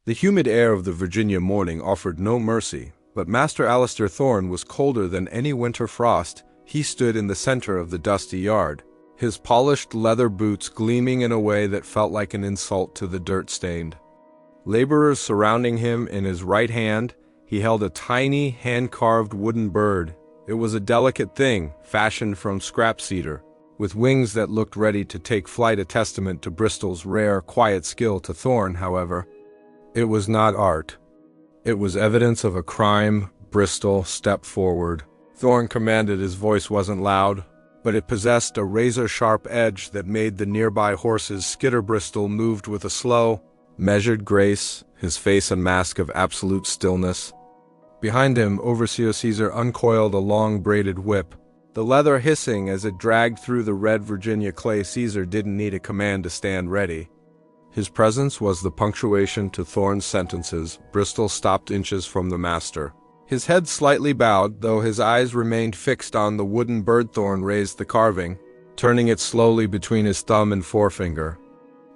The humid air of the Virginia morning offered no mercy, but Master Alistair Thorne was colder than any winter frost. He stood in the center of the dusty yard, his polished leather boots gleaming in a way that felt like an insult to the dirt-stained laborers surrounding him. In his right hand, he held a tiny, hand-carved wooden bird. It was a delicate thing, fashioned from scrap cedar, with wings that looked ready to take flight, a testament to Bristol's rare, quiet skill. To Thorne, however, it was not art. It was evidence of a crime. Bristol stepped forward. Thorne commanded. His voice wasn't loud, but it possessed a razor-sharp edge that made the nearby horses skitter. Bristol moved with a slow, measured grace, his face a mask of absolute stillness. Behind him, Overseer Caesar uncoiled a long braided whip, the leather hissing as it dragged through the red Virginia clay. Caesar didn't need a command to stand ready. His presence was the punctuation to Thorne's sentences. Bristol stopped inches from the master, his head slightly bowed, though his eyes remained fixed on the wooden bird. Thorne raised the carving, turning it slowly between his thumb and forefinger.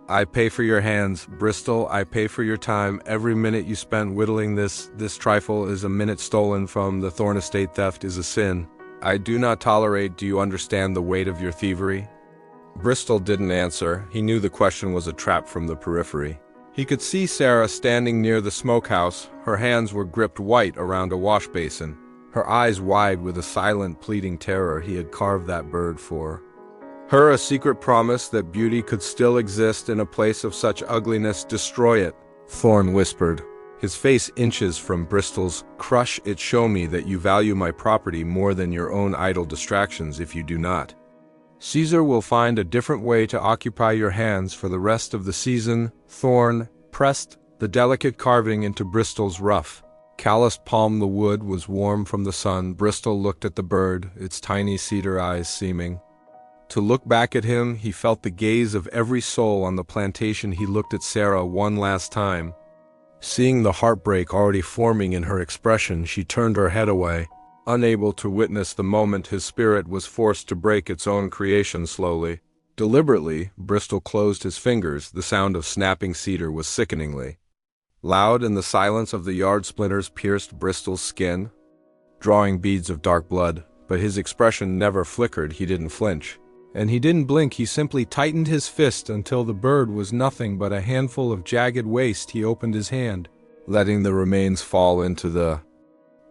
I pay for your hands, Bristol. I pay for your time. Every minute you spent whittling this trifle is a minute stolen from the Thorne estate. Theft is a sin I do not tolerate. Do you understand the weight of your thievery? Bristol didn't answer. He knew the question was a trap from the periphery. He could see Sarah standing near the smokehouse. Her hands were gripped white around a wash basin, her eyes wide with a silent, pleading terror. He had carved that bird for her, a secret promise that beauty could still exist in a place of such ugliness. Destroy it, Thorne whispered, his face inches from Bristol's. Crush it. Show me that you value my property more than your own idle distractions. If you do not, Caesar will find a different way to occupy your hands for the rest of the season. Thorne pressed the delicate carving into Bristol's rough, calloused palm. The wood was warm from the sun. Bristol looked at the bird, its tiny cedar eyes seeming to look back at him. He felt the gaze of every soul on the plantation. He looked at Sarah one last time. Seeing the heartbreak already forming in her expression, she turned her head away, unable to witness the moment his spirit was forced to break its own creation. Slowly, deliberately, Bristol closed his fingers. The sound of snapping cedar was sickeningly loud, and the silence of the yard splinters pierced Bristol's skin, drawing beads of dark blood. But his expression never flickered. He didn't flinch, and he didn't blink. He simply tightened his fist until the bird was nothing but a handful of jagged waste. He opened his hand, letting the remains fall into the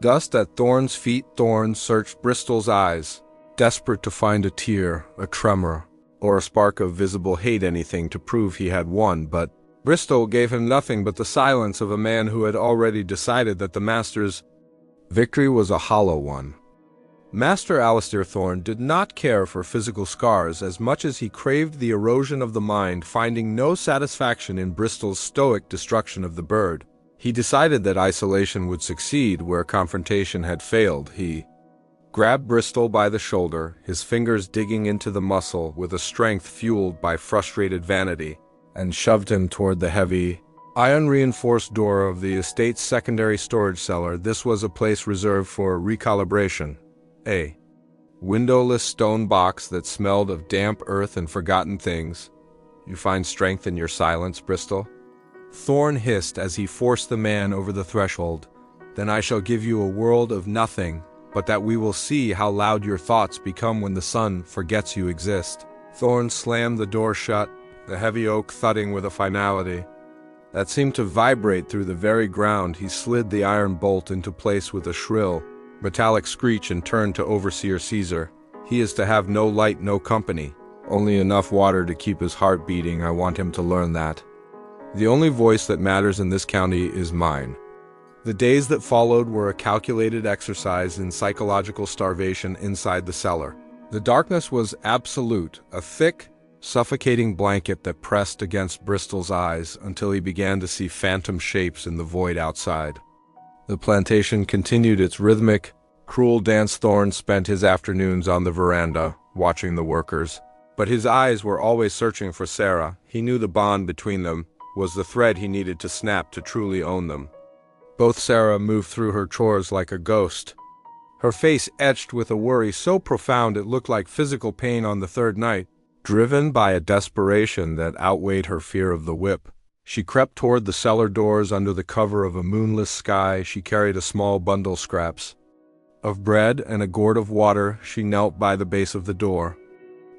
dust at Thorne's feet. Thorne searched Bristol's eyes, desperate to find a tear, a tremor, or a spark of visible hate, anything to prove he had won. But Bristol gave him nothing but the silence of a man who had already decided that the master's victory was a hollow one. Master Alistair Thorne did not care for physical scars as much as he craved the erosion of the mind. Finding no satisfaction in Bristol's stoic destruction of the bird, he decided that isolation would succeed where confrontation had failed. He grabbed Bristol by the shoulder, his fingers digging into the muscle with a strength fueled by frustrated vanity, and shoved him toward the heavy, iron-reinforced door of the estate's secondary storage cellar. This was a place reserved for recalibration. A windowless stone box that smelled of damp earth and forgotten things. You find strength in your silence, Bristol? Thorne hissed as he forced the man over the threshold. Then I shall give you a world of nothing, but that we will see how loud your thoughts become when the sun forgets you exist. Thorne slammed the door shut, the heavy oak thudding with a finality that seemed to vibrate through the very ground. He slid the iron bolt into place with a shrill, metallic screech and turned to Overseer Caesar. He is to have no light, no company, only enough water to keep his heart beating. I want him to learn that the only voice that matters in this county is mine. The days that followed were a calculated exercise in psychological starvation inside the cellar. The darkness was absolute, a thick, suffocating blanket that pressed against Bristol's eyes until he began to see phantom shapes in the void outside. The plantation continued its rhythmic, cruel dance. Thorne spent his afternoons on the veranda, watching the workers, but his eyes were always searching for Sarah. He knew the bond between them was the thread he needed to snap to truly own them. Both Sarah moved through her chores like a ghost, her face etched with a worry so profound it looked like physical pain. On the third night, driven by a desperation that outweighed her fear of the whip, She crept toward the cellar doors under the cover of a moonless sky. She carried a small bundle scraps of bread and a gourd of water. She knelt by the base of the door,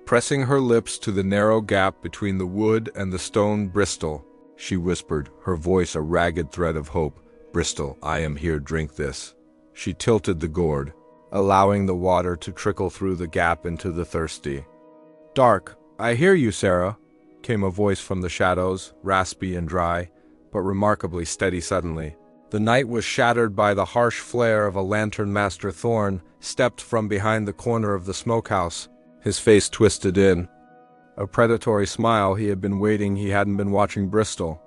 pressing her lips to the narrow gap between the wood and the stone. "Bristol," she whispered, her voice a ragged thread of hope. "Bristol, I am here, drink this." She tilted the gourd, allowing the water to trickle through the gap into the thirsty dark. "I hear you, Sarah," came a voice from the shadows, raspy and dry, but remarkably steady suddenly. The night was shattered by the harsh flare of a lantern. Master Thorne stepped from behind the corner of the smokehouse, his face twisted in a predatory smile. He hadn't been watching Bristol.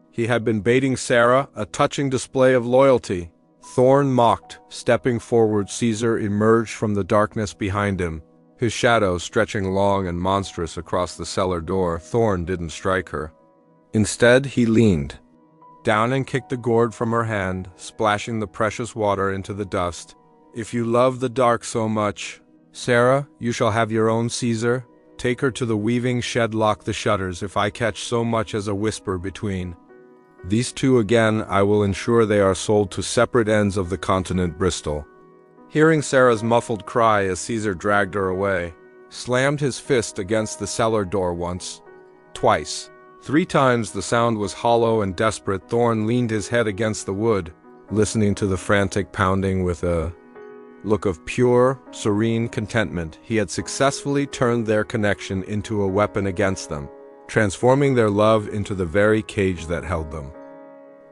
He had been baiting Sarah, a touching display of loyalty. Thorne mocked, stepping forward. Caesar emerged from the darkness behind him, his shadow stretching long and monstrous across the cellar door. Thorne didn't strike her. Instead, he leaned down and kicked the gourd from her hand, splashing the precious water into the dust. "If you love the dark so much, Sarah, you shall have your own Caesar. Take her to the weaving shed, lock the shutters. If I catch so much as a whisper between these two again, I will ensure they are sold to separate ends of the continent." Bristol, hearing Sarah's muffled cry as Caesar dragged her away, slammed his fist against the cellar door once, twice, 3 times. The sound was hollow and desperate. Thorne leaned his head against the wood, listening to the frantic pounding with a look of pure, serene contentment. He had successfully turned their connection into a weapon against them, transforming their love into the very cage that held them.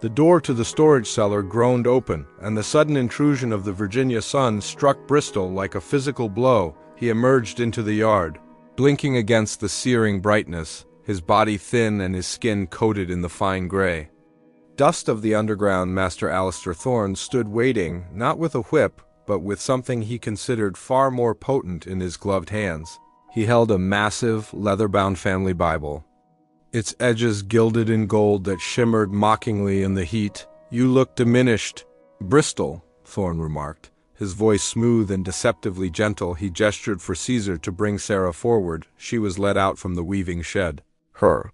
The door to the storage cellar groaned open, and the sudden intrusion of the Virginia sun struck Bristol like a physical blow. He emerged into the yard, blinking against the searing brightness, his body thin and his skin coated in the fine gray dust of the underground. Master Alistair Thorne stood waiting, not with a whip, but with something he considered far more potent in his gloved hands. He held a massive, leather-bound family Bible, its edges gilded in gold that shimmered mockingly in the heat. "You look diminished, Bristol," Thorne remarked, his voice smooth and deceptively gentle. He gestured for Caesar to bring Sarah forward. She was led out from the weaving shed, her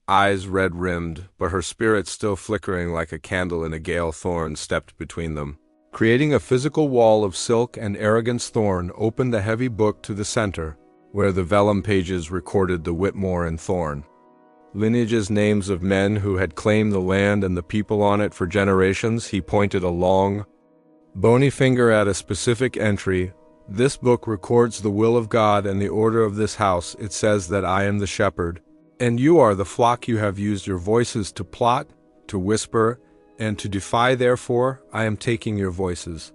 eyes red-rimmed, but her spirit still flickering like a candle in a gale. Thorne stepped between them, creating a physical wall of silk and arrogance. Thorne opened the heavy book to the center, where the vellum pages recorded the Whitmore and Thorne lineages, names of men who had claimed the land and the people on it for generations. He pointed a long, bony finger at a specific entry. "This book records the will of God and the order of this house. It says that I am the shepherd, and you are the flock. You have used your voices to plot, to whisper, and to defy. Therefore, I am taking your voices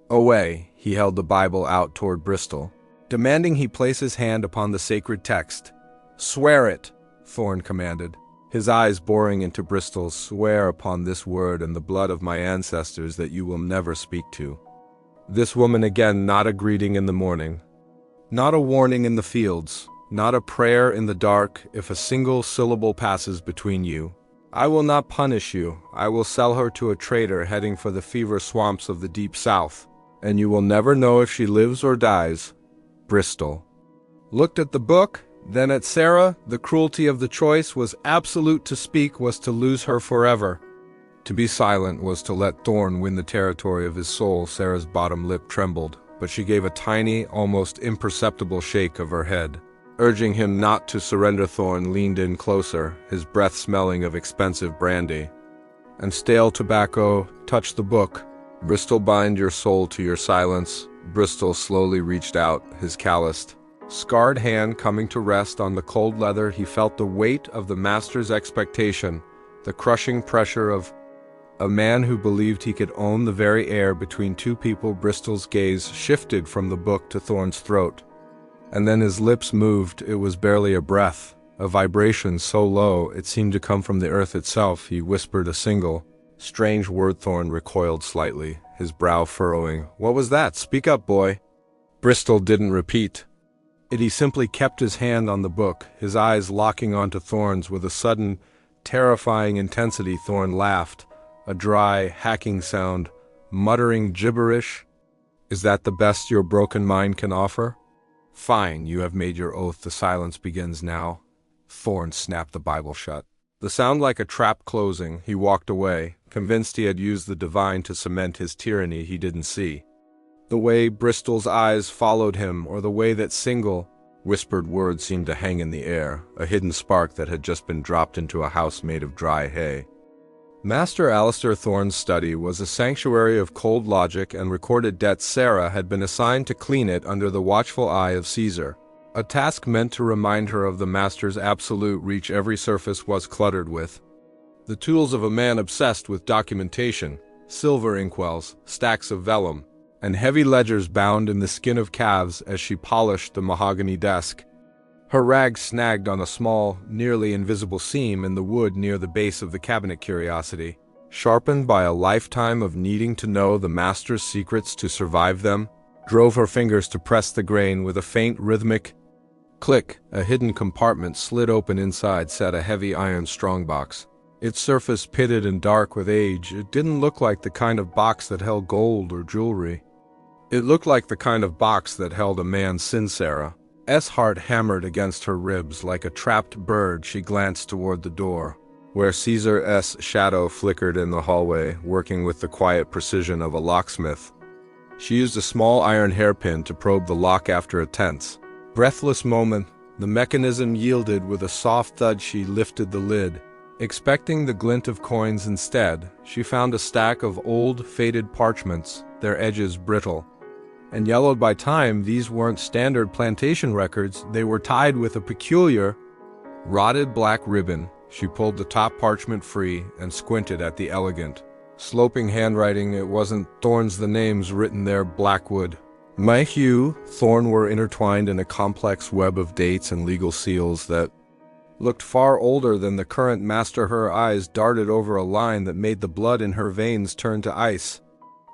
away." He held the Bible out toward Bristol, demanding he place his hand upon the sacred text. "Swear it," Thorne commanded, his eyes boring into Bristol's. "Swear upon this word and the blood of my ancestors that you will never speak to this woman again. Not a greeting in the morning, not a warning in the fields, not a prayer in the dark. If a single syllable passes between you, I will not punish you. I will sell her to a trader heading for the fever swamps of the deep south, and you will never know if she lives or dies." Bristol looked at the book, then at Sarah. The cruelty of the choice was absolute. To speak was to lose her forever. To be silent was to let Thorne win the territory of his soul. Sarah's bottom lip trembled, but she gave a tiny, almost imperceptible shake of her head, urging him not to surrender. Thorne leaned in closer, his breath smelling of expensive brandy and stale tobacco. "Touch the book. Bristol, bind your soul to your silence." Bristol slowly reached out, his calloused, scarred hand coming to rest on the cold leather. He felt the weight of the master's expectation, the crushing pressure of a man who believed he could own the very air between two people. Bristol's gaze shifted from the book to Thorne's throat, and then his lips moved. It was barely a breath, a vibration so low it seemed to come from the earth itself. He whispered a single, strange word. Thorne recoiled slightly, his brow furrowing. "What was that? Speak up, boy." Bristol didn't repeat it. He simply kept his hand on the book, his eyes locking onto Thorne's with a sudden, terrifying intensity. Thorne laughed, a dry, hacking sound, muttering gibberish. "Is that the best your broken mind can offer? Fine, you have made your oath. The silence begins now." Thorne snapped the Bible shut. The sound like a trap closing, he walked away, convinced he had used the divine to cement his tyranny he didn't see. The way Bristol's eyes followed him, or the way that single, whispered words seemed to hang in the air, a hidden spark that had just been dropped into a house made of dry hay. Master Alistair Thorne's study was a sanctuary of cold logic and recorded debts. Sarah had been assigned to clean it under the watchful eye of Caesar, a task meant to remind her of the master's absolute reach every surface was cluttered with. The tools of a man obsessed with documentation, silver inkwells, stacks of vellum, and heavy ledgers bound in the skin of calves as she polished the mahogany desk. Her rag snagged on a small, nearly invisible seam in the wood near the base of the cabinet. Curiosity, sharpened by a lifetime of needing to know the master's secrets to survive them, drove her fingers to press the grain with a faint rhythmic click. A hidden compartment slid open. Inside sat a heavy iron strongbox. Its surface pitted and dark with age. It didn't look like the kind of box that held gold or jewelry. It looked like the kind of box that held a man's sin. Sarah's heart hammered against her ribs like a trapped bird. She glanced toward the door, where Caesar's shadow flickered in the hallway, working with the quiet precision of a locksmith. She used a small iron hairpin to probe the lock. After a tense, breathless moment, the mechanism yielded with a soft thud. She lifted the lid, expecting the glint of coins. Instead, she found a stack of old, faded parchments, their edges brittle and yellowed by time. These weren't standard plantation records. They were tied with a peculiar, rotted black ribbon. She pulled the top parchment free and squinted at the elegant, sloping handwriting. It wasn't Thorne's. The names written there, Blackwood, Mayhew, Thorne, were intertwined in a complex web of dates and legal seals that looked far older than the current master. Her eyes darted over a line that made the blood in her veins turn to ice.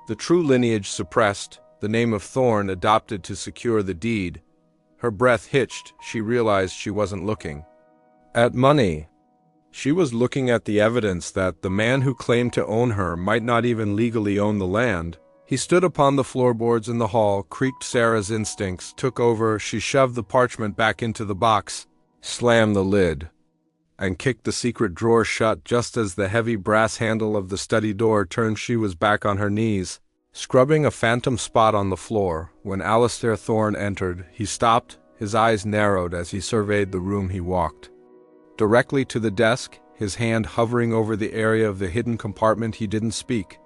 The true lineage suppressed, the name of Thorne adopted to secure the deed. Her breath hitched. She realized she wasn't looking at money. She was looking at the evidence that the man who claimed to own her might not even legally own the land. He stood upon the floorboards in the hall, creaked. Sarah's instincts took over. She shoved the parchment back into the box, slammed the lid, and kicked the secret drawer shut. Just as the heavy brass handle of the study door turned, she was back on her knees, scrubbing a phantom spot on the floor. When Alistair Thorne entered, he stopped. His eyes narrowed as he surveyed the room. He walked directly to the desk, his hand hovering over the area of the hidden compartment. He didn't speak.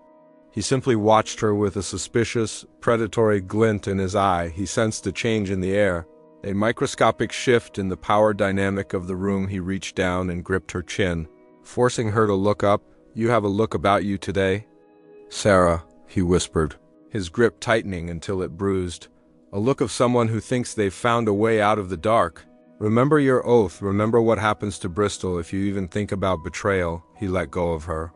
He simply watched her with a suspicious, predatory glint in his eye. He sensed a change in the air, a microscopic shift in the power dynamic of the room. He reached down and gripped her chin, forcing her to look up. "You have a look about you today, Sarah," he whispered, his grip tightening until it bruised. "A look of someone who thinks they've found a way out of the dark. Remember your oath. Remember what happens to Bristol if you even think about betrayal." He let go of her,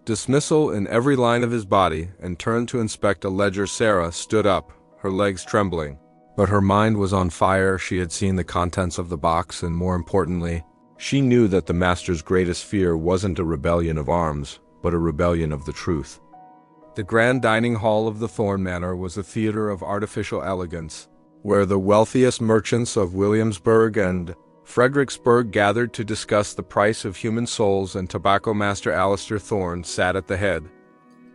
dismissal in every line of his body, and turned to inspect a ledger. Sarah stood up, her legs trembling, but her mind was on fire. She had seen the contents of the box, and more importantly, she knew that the master's greatest fear wasn't a rebellion of arms, but a rebellion of the truth. The grand dining hall of the Thorne Manor was a theater of artificial elegance, where the wealthiest merchants of Williamsburg and Fredericksburg gathered to discuss the price of human souls, and tobacco master Alistair Thorne sat at the head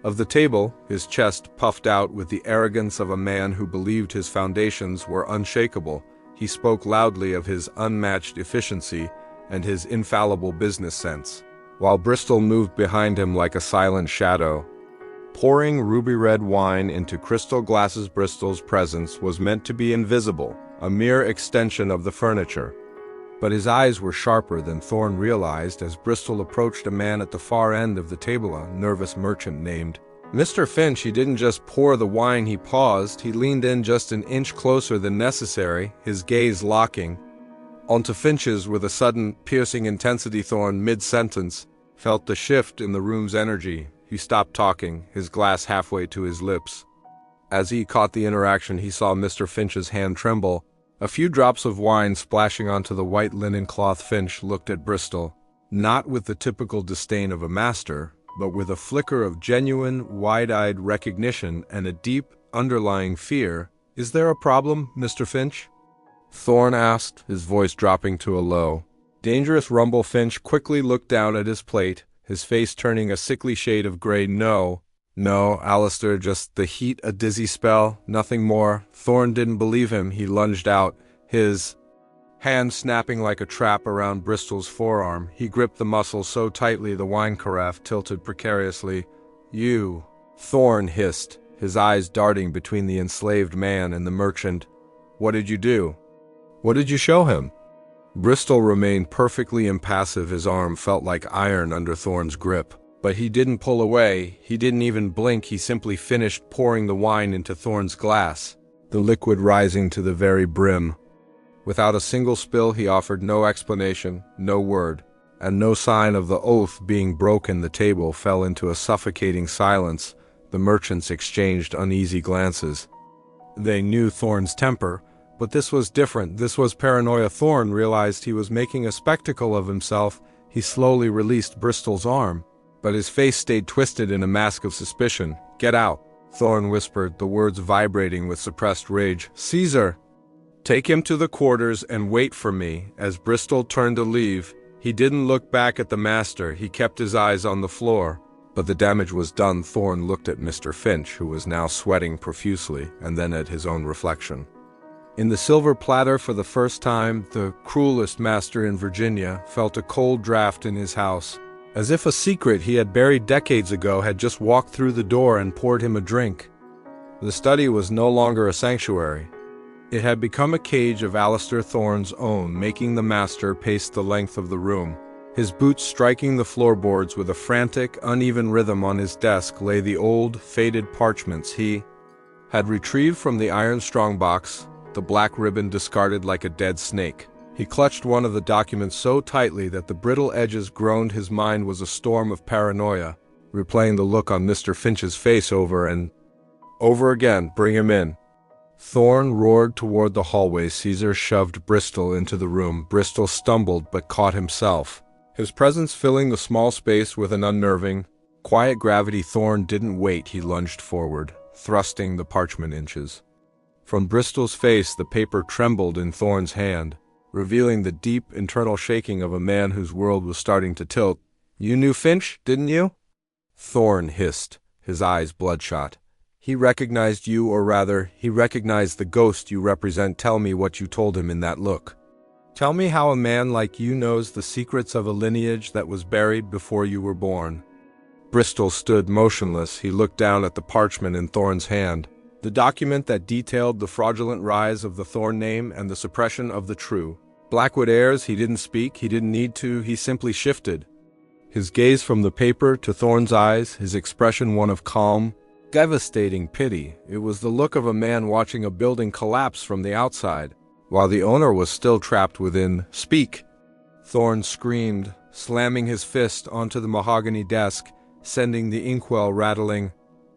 of the table, his chest puffed out with the arrogance of a man who believed his foundations were unshakable. He spoke loudly of his unmatched efficiency and his infallible business sense, while Bristol moved behind him like a silent shadow, pouring ruby-red wine into crystal glasses. Bristol's presence was meant to be invisible, a mere extension of the furniture. But his eyes were sharper than Thorne realized as Bristol approached a man at the far end of the table, a nervous merchant named Mr. Finch. He didn't just pour the wine, he paused. He leaned in just an inch closer than necessary, his gaze locking onto Finch's with a sudden, piercing intensity. Thorne, mid-sentence, felt the shift in the room's energy. He stopped talking, his glass halfway to his lips. As he caught the interaction, he saw Mr. Finch's hand tremble, a few drops of wine splashing onto the white linen cloth. Finch looked at Bristol, not with the typical disdain of a master, but with a flicker of genuine, wide-eyed recognition and a deep, underlying fear. "Is there a problem, Mr. Finch?" Thorne asked, his voice dropping to a low, Dangerous rumble. Finch quickly looked down at his plate, his face turning a sickly shade of gray. No, Alistair, just the heat, a dizzy spell, nothing more. Thorne didn't believe him. He lunged out, his hand snapping like a trap around Bristol's forearm. He gripped the muscle so tightly the wine carafe tilted precariously. "You," Thorne hissed, his eyes darting between the enslaved man and the merchant. "What did you do? What did you show him?" Bristol remained perfectly impassive. His arm felt like iron under Thorne's grip. But he didn't pull away, he didn't even blink. He simply finished pouring the wine into Thorne's glass, the liquid rising to the very brim. Without a single spill, he offered no explanation, no word, and no sign of the oath being broken. The table fell into a suffocating silence. The merchants exchanged uneasy glances. They knew Thorne's temper, but this was different. This was paranoia. Thorne realized he was making a spectacle of himself. He slowly released Bristol's arm, but his face stayed twisted in a mask of suspicion. "Get out," Thorne whispered, the words vibrating with suppressed rage. "Caesar, take him to the quarters and wait for me." As Bristol turned to leave, he didn't look back at the master. He kept his eyes on the floor. But the damage was done. Thorne looked at Mr. Finch, who was now sweating profusely, and then at his own reflection. In the silver platter, for the first time, the cruelest master in Virginia felt a cold draft in his house, as if a secret he had buried decades ago had just walked through the door and poured him a drink. The study was no longer a sanctuary. It had become a cage of Alistair Thorne's own, making the master pace the length of the room. His boots striking the floorboards with a frantic, uneven rhythm. On his desk lay the old, faded parchments he had retrieved from the iron strongbox, the black ribbon discarded like a dead snake. He clutched one of the documents so tightly that the brittle edges groaned. His mind was a storm of paranoia, replaying the look on Mr. Finch's face over and over again. "Bring him in." Thorne roared toward the hallway. Caesar shoved Bristol into the room. Bristol stumbled but caught himself, his presence filling the small space with an unnerving, quiet gravity. Thorne didn't wait. He lunged forward, thrusting the parchment inches. From Bristol's face, the paper trembled in Thorne's hand, revealing the deep internal shaking of a man whose world was starting to tilt. "You knew Finch, didn't you?" Thorne hissed, his eyes bloodshot. "He recognized you, or rather, he recognized the ghost you represent. Tell me what you told him in that look. Tell me how a man like you knows the secrets of a lineage that was buried before you were born." Bristol stood motionless. He looked down at the parchment in Thorne's hand, the document that detailed the fraudulent rise of the Thorne name and the suppression of the true Blackwood heirs. He didn't speak. He didn't need to. He simply shifted his gaze from the paper to Thorne's eyes, his expression one of calm, devastating pity. It was the look of a man watching a building collapse from the outside, while the owner was still trapped within. "Speak!" Thorne screamed, slamming his fist onto the mahogany desk, sending the inkwell rattling.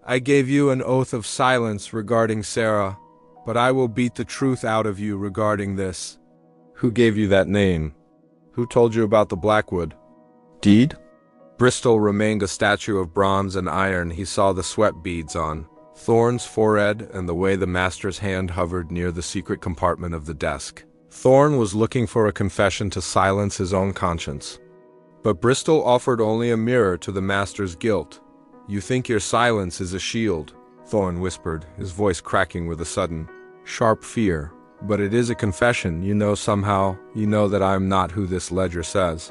"I gave you an oath of silence regarding Sarah, but I will beat the truth out of you regarding this." "Who gave you that name? Who told you about the Blackwood deed?" Bristol remained a statue of bronze and iron. He saw the sweat beads on Thorne's forehead and the way the master's hand hovered near the secret compartment of the desk. Thorne was looking for a confession to silence his own conscience. But Bristol offered only a mirror to the master's guilt. "You think your silence is a shield," Thorne whispered, his voice cracking with a sudden, sharp fear. "But it is a confession. You know somehow, you know that I am not who this ledger says."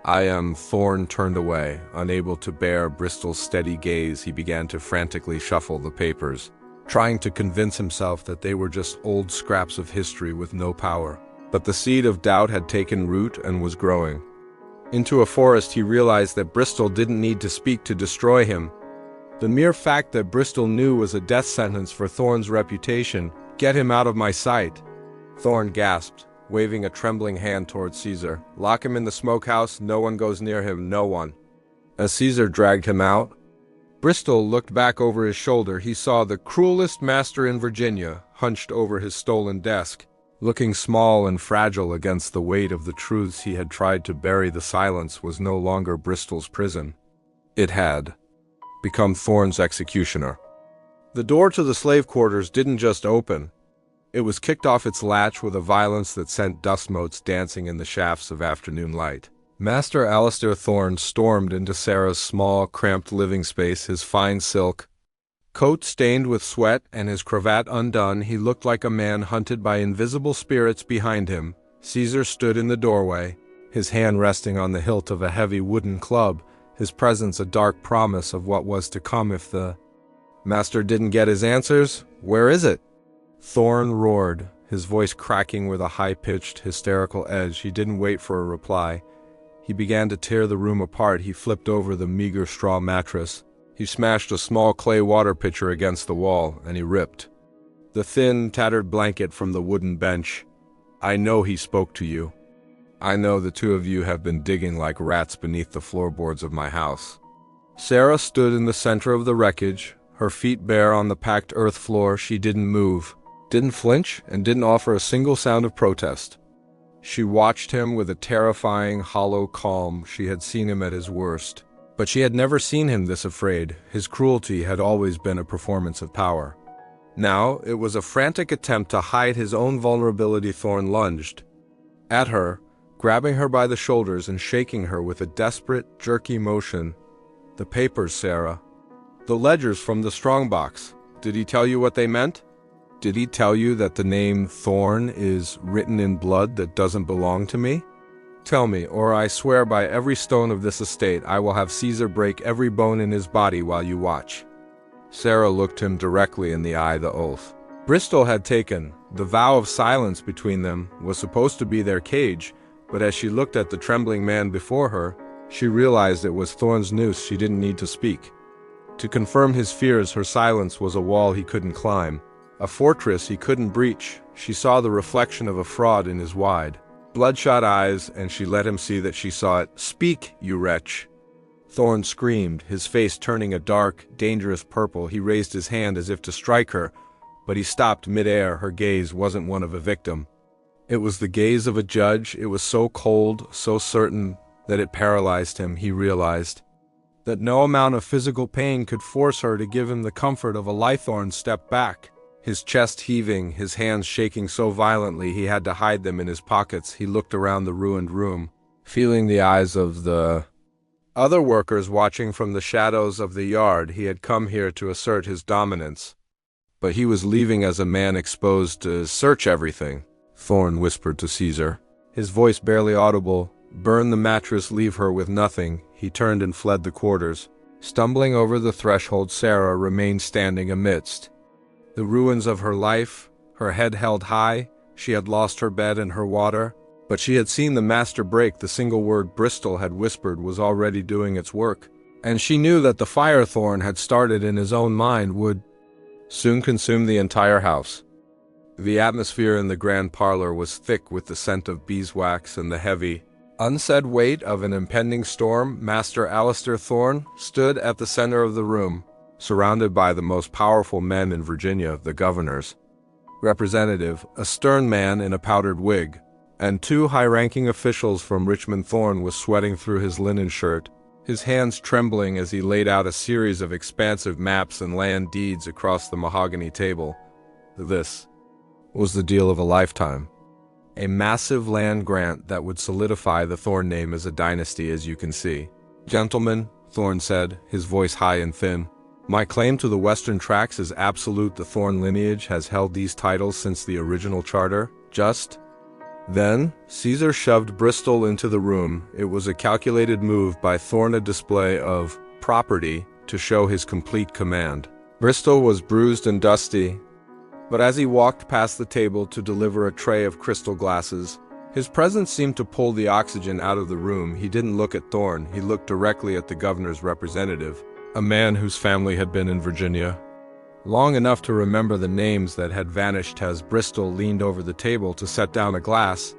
"I am." Thorne turned away, unable to bear Bristol's steady gaze. He began to frantically shuffle the papers, trying to convince himself that they were just old scraps of history with no power. But the seed of doubt had taken root and was growing into a forest. He realized that Bristol didn't need to speak to destroy him. The mere fact that Bristol knew was a death sentence for Thorne's reputation. "Get him out of my sight," Thorne gasped, waving a trembling hand toward Caesar. "Lock him in the smokehouse. No one goes near him. No one." As Caesar dragged him out, Bristol looked back over his shoulder. He saw the cruelest master in Virginia, hunched over his stolen desk, looking small and fragile against the weight of the truths he had tried to bury. The silence was no longer Bristol's prison. It had become Thorne's executioner. The door to the slave quarters didn't just open. It was kicked off its latch with a violence that sent dust motes dancing in the shafts of afternoon light. Master Alistair Thorne stormed into Sarah's small, cramped living space, his fine silk coat stained with sweat and his cravat undone. He looked like a man hunted by invisible spirits behind him. Caesar stood in the doorway, his hand resting on the hilt of a heavy wooden club, his presence a dark promise of what was to come if the master didn't get his answers. "Where is it?" Thorne roared, his voice cracking with a high-pitched, hysterical edge. He didn't wait for a reply. He began to tear the room apart. He flipped over the meager straw mattress. He smashed a small clay water pitcher against the wall, and he ripped the thin, tattered blanket from the wooden bench. "I know he spoke to you. I know the two of you have been digging like rats beneath the floorboards of my house." Sarah stood in the center of the wreckage, her feet bare on the packed earth floor. She didn't move, didn't flinch, and didn't offer a single sound of protest. She watched him with a terrifying, hollow calm. She had seen him at his worst, but she had never seen him this afraid. His cruelty had always been a performance of power. Now, it was a frantic attempt to hide his own vulnerability. Thorne lunged at her, grabbing her by the shoulders and shaking her with a desperate, jerky motion. "The papers, Sarah. The ledgers from the strongbox. Did he tell you what they meant? Did he tell you that the name Thorne is written in blood that doesn't belong to me? Tell me, or I swear by every stone of this estate I will have Caesar break every bone in his body while you watch." Sarah looked him directly in the eye. The oath Bristol had taken, the vow of silence between them, was supposed to be their cage, but as she looked at the trembling man before her, she realized it was Thorne's noose. She didn't need to speak. To confirm his fears, her silence was a wall he couldn't climb, a fortress he couldn't breach. She saw the reflection of a fraud in his wide, bloodshot eyes, and she let him see that she saw it. "Speak, you wretch!" Thorne screamed, his face turning a dark, dangerous purple. He raised his hand as if to strike her, but he stopped mid-air. Her gaze wasn't one of a victim. It was the gaze of a judge. It was so cold, so certain, that it paralyzed him. He realized that no amount of physical pain could force her to give him the comfort of a life. Thorne stepped back, his chest heaving, his hands shaking so violently he had to hide them in his pockets. He looked around the ruined room, feeling the eyes of the other workers watching from the shadows of the yard. He had come here to assert his dominance, but he was leaving as a man exposed to search everything. Thorne whispered to Caesar, his voice barely audible, "Burn the mattress, leave her with nothing." He turned and fled the quarters. Stumbling over the threshold, Sarah remained standing amidst the ruins of her life, her head held high. She had lost her bed and her water, but she had seen the master break. The single word Bristol had whispered was already doing its work, and she knew that the fire Thorne had started in his own mind would soon consume the entire house. The atmosphere in the grand parlor was thick with the scent of beeswax and the heavy, unsaid weight of an impending storm. Master Alistair Thorne stood at the center of the room, surrounded by the most powerful men in Virginia, the governor's representative, a stern man in a powdered wig, and two high-ranking officials from Richmond. Thorne was sweating through his linen shirt, his hands trembling as he laid out a series of expansive maps and land deeds across the mahogany table. This was the deal of a lifetime. A massive land grant that would solidify the Thorne name as a dynasty, as you can see. "Gentlemen," Thorne said, his voice high and thin, "my claim to the Western Tracts is absolute. The Thorne lineage has held these titles since the original charter." Just then, Caesar shoved Bristol into the room. It was a calculated move by Thorne, a display of property to show his complete command. Bristol was bruised and dusty, but as he walked past the table to deliver a tray of crystal glasses, his presence seemed to pull the oxygen out of the room. He didn't look at Thorne. He looked directly at the governor's representative, a man whose family had been in Virginia long enough to remember the names that had vanished. As Bristol leaned over the table to set down a glass,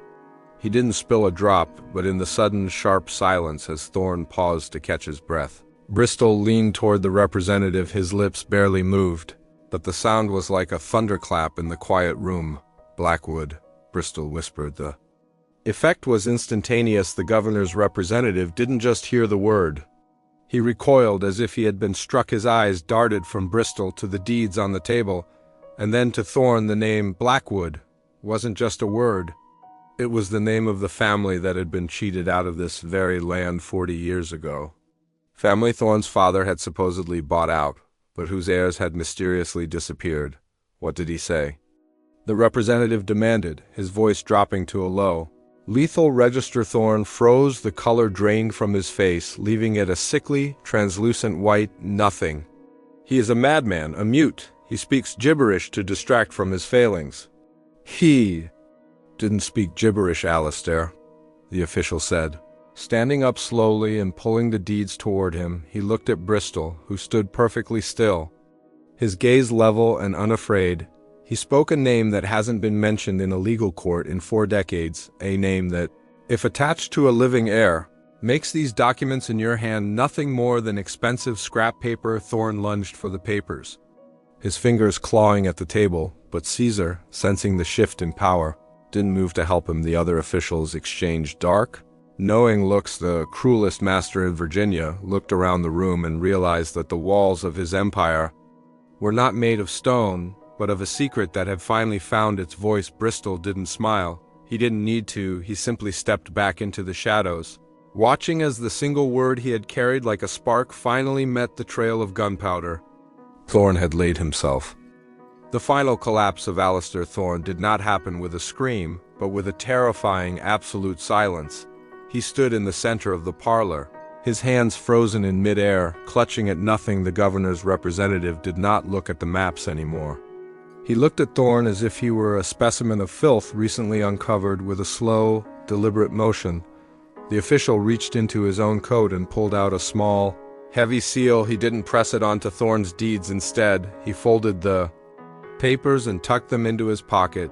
he didn't spill a drop, but in the sudden, sharp silence as Thorne paused to catch his breath, Bristol leaned toward the representative. His lips barely moved, but the sound was like a thunderclap in the quiet room. "Blackwood," Bristol whispered. The effect was instantaneous. The governor's representative didn't just hear the word. He recoiled as if he had been struck. His eyes darted from Bristol to the deeds on the table. And then to Thorne the name Blackwood wasn't just a word. It was the name of the family that had been cheated out of this very land 40 years ago. Family Thorne's father had supposedly bought out, but whose heirs had mysteriously disappeared. What did he say? The representative demanded, his voice dropping to a low. Lethal Register Thorne froze, the color drained from his face, leaving it a sickly, translucent white nothing. He is a madman, a mute. He speaks gibberish to distract from his failings. He didn't speak gibberish, Alistair, the official said. Standing up slowly and pulling the deeds toward him, he looked at Bristol, who stood perfectly still. His gaze level and unafraid, he spoke a name that hasn't been mentioned in a legal court in 4 decades, a name that, if attached to a living heir, makes these documents in your hand nothing more than expensive scrap paper. Thorne lunged for the papers, his fingers clawing at the table, but Caesar, sensing the shift in power, didn't move to help him. The other officials exchanged dark, knowing looks. The cruelest master in Virginia looked around the room and realized that the walls of his empire were not made of stone, but of a secret that had finally found its voice. Bristol didn't smile. He didn't need to. He simply stepped back into the shadows, watching as the single word he had carried like a spark finally met the trail of gunpowder. Thorne had laid himself. The final collapse of Alistair Thorne did not happen with a scream, but with a terrifying absolute silence. He stood in the center of the parlor, his hands frozen in midair, clutching at nothing. The governor's representative did not look at the maps anymore. He looked at Thorne as if he were a specimen of filth recently uncovered. With a slow, deliberate motion, the official reached into his own coat and pulled out a small, heavy seal. He didn't press it onto Thorne's deeds. Instead, he folded the papers and tucked them into his pocket.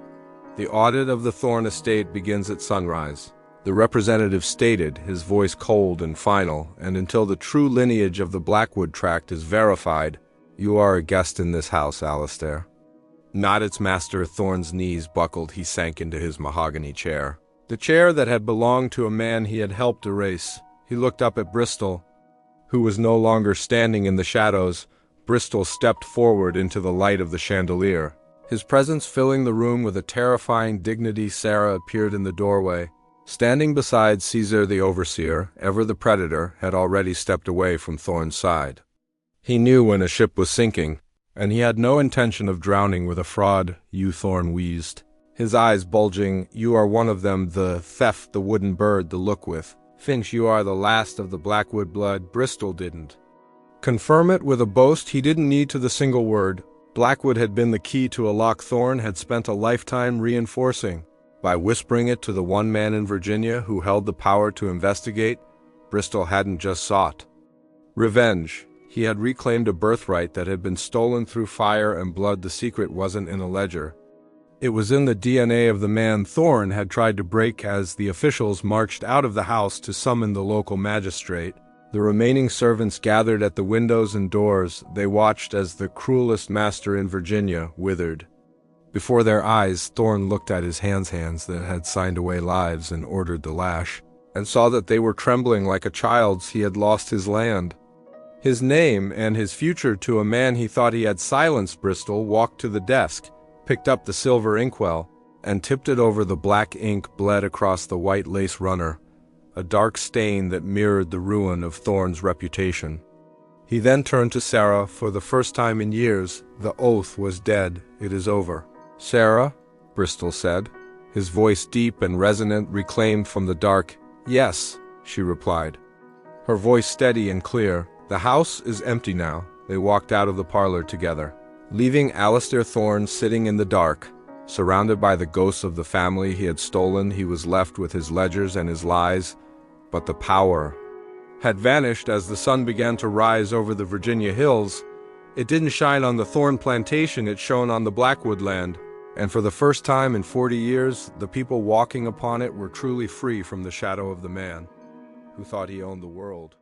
The audit of the Thorne estate begins at sunrise, the representative stated, his voice cold and final, and until the true lineage of the Blackwood tract is verified, you are a guest in this house, Alistair. Not its master. Thorne's knees buckled. He sank into his mahogany chair, the chair that had belonged to a man he had helped erase. He looked up at Bristol, who was no longer standing in the shadows. Bristol stepped forward into the light of the chandelier, his presence filling the room with a terrifying dignity. Sarah appeared in the doorway, standing beside Caesar. The overseer, ever the predator, had already stepped away from Thorne's side. He knew when a ship was sinking, and he had no intention of drowning with a fraud. You, Thorne wheezed, his eyes bulging. You are one of them, the theft, the wooden bird, the look with. Thinks you are the last of the Blackwood blood. Bristol didn't confirm it with a boast. He didn't need to. The single word, Blackwood, had been the key to a lock Thorne had spent a lifetime reinforcing. By whispering it to the one man in Virginia who held the power to investigate, Bristol hadn't just sought revenge. He had reclaimed a birthright that had been stolen through fire and blood. The secret wasn't in a ledger. It was in the DNA of the man Thorne had tried to break. As the officials marched out of the house to summon the local magistrate, the remaining servants gathered at the windows and doors. They watched as the cruelest master in Virginia withered before their eyes. Thorne looked at his hands that had signed away lives and ordered the lash, and saw that they were trembling like a child's. He had lost his land, his name, and his future to a man he thought he had silenced. Bristol walked to the desk, picked up the silver inkwell, and tipped it over. The black ink bled across the white lace runner, a dark stain that mirrored the ruin of Thorne's reputation. He then turned to Sarah. For the first time in years, the oath was dead. It is over. Sarah, Bristol said, his voice deep and resonant, reclaimed from the dark. Yes, she replied, her voice steady and clear. The house is empty now. They walked out of the parlor together, leaving Alistair Thorne sitting in the dark, surrounded by the ghosts of the family he had stolen. He was left with his ledgers and his lies, but the power had vanished. As the sun began to rise over the Virginia hills, it didn't shine on the Thorne plantation, it shone on the Blackwood land, and for the first time in 40 years, the people walking upon it were truly free from the shadow of the man who thought he owned the world.